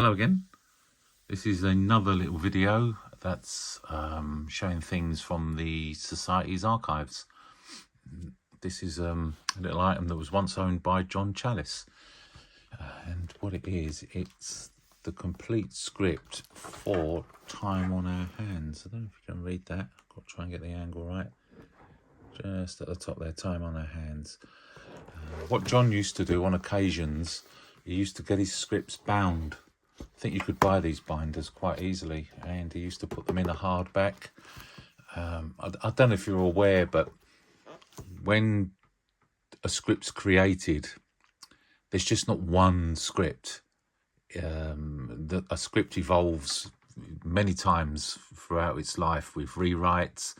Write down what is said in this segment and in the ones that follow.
Hello again. This is another little video that's showing things from the Society's archives. This is a little item that was once owned by John Challis. And what it is, it's the complete script for Time on Our Hands. I don't know if you can read that. I've got to try and get the angle right. Just at the top there, Time on Our Hands. What John used to do on occasions, he used to get his scripts bound. I think you could buy these binders quite easily, and he used to put them in a hardback. I don't know if you're aware, but when a script's created, there's just not one script. A script evolves many times throughout its life with rewrites,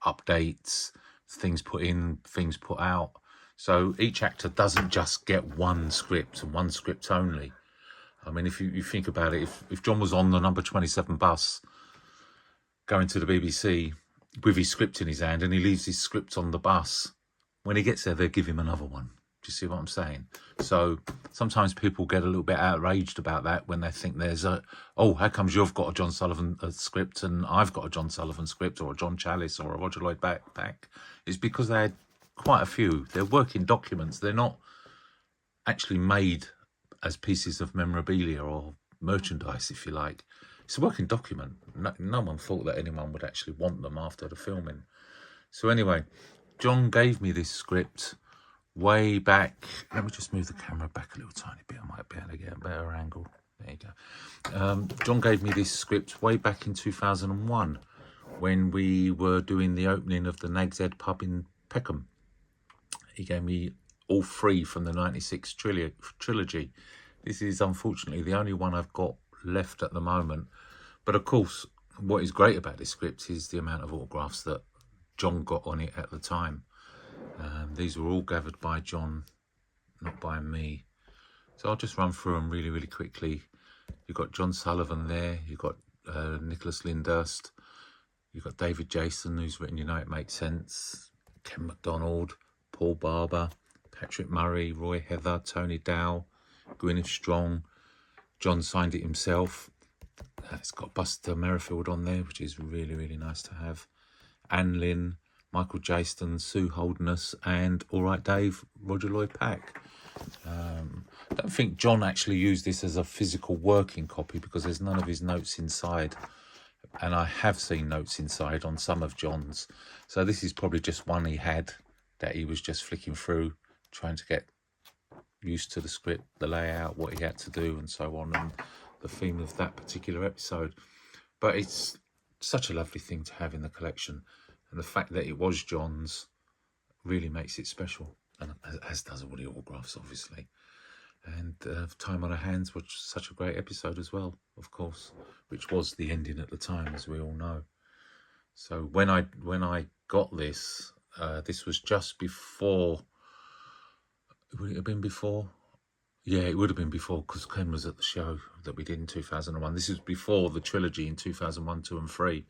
updates, things put in, things put out. So each actor doesn't just get one script and one script only. I mean, if you think about it, if John was on the number 27 bus going to the BBC with his script in his hand and he leaves his script on the bus, when he gets there, they'll give him another one. Do you see what I'm saying? So sometimes people get a little bit outraged about that when they think there's oh, how comes you've got a John Sullivan script and I've got a John Sullivan script, or a John Challis or a Roger Lloyd back? It's because they had quite a few. They're working documents. They're not actually made as pieces of memorabilia or merchandise, if you like. It's a working document. No one thought that anyone would actually want them after the filming. So anyway, John gave me this script way back. Let me just move the camera back a little tiny bit. I might be able to get a better angle. There you go. John gave me this script way back in 2001 when we were doing the opening of the Nag's Head pub in Peckham. He gave me all three from the 96 trilogy. This is unfortunately the only one I've got left at the moment. But of course, what is great about this script is the amount of autographs that John got on it at the time. These were all gathered by John, not by me. So I'll just run through them really, really quickly. You've got John Sullivan there. You've got Nicholas Lyndhurst. You've got David Jason, who's written You Know It Makes Sense. Ken MacDonald, Paul Barber, Patrick Murray, Roy Heather, Tony Dow, Gwyneth Strong. John signed it himself. It's got Buster Merrifield on there, which is really, really nice to have. Anne Lynn, Michael Jaston, Sue Holderness, and All Right Dave, Roger Lloyd Pack. I don't think John actually used this as a physical working copy because there's none of his notes inside. And I have seen notes inside on some of John's. So this is probably just one he had that he was just flicking through, trying to get used to the script, the layout, what he had to do, and so on, and the theme of that particular episode. But it's such a lovely thing to have in the collection, and the fact that it was John's really makes it special, and as does all the autographs, obviously. And Time on Our Hands was such a great episode as well, of course, which was the ending at the time, as we all know. So when I got this, this was just before. Would it have been before? Yeah, it would have been before, because Ken was at the show that we did in 2001. This is before the trilogy in 2001, 2 and 3.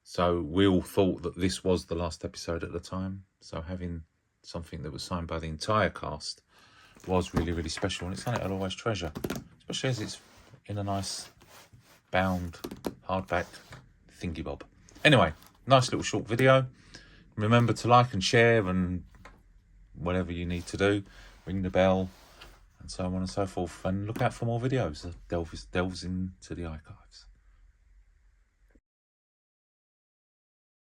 So we all thought that this was the last episode at the time. So having something that was signed by the entire cast was really, really special. And it's something I'll always treasure, especially as it's in a nice bound hardback thingy bob. Anyway, nice little short video. Remember to like and share and whatever you need to do, ring the bell and so on and so forth, and look out for more videos that delves into the archives.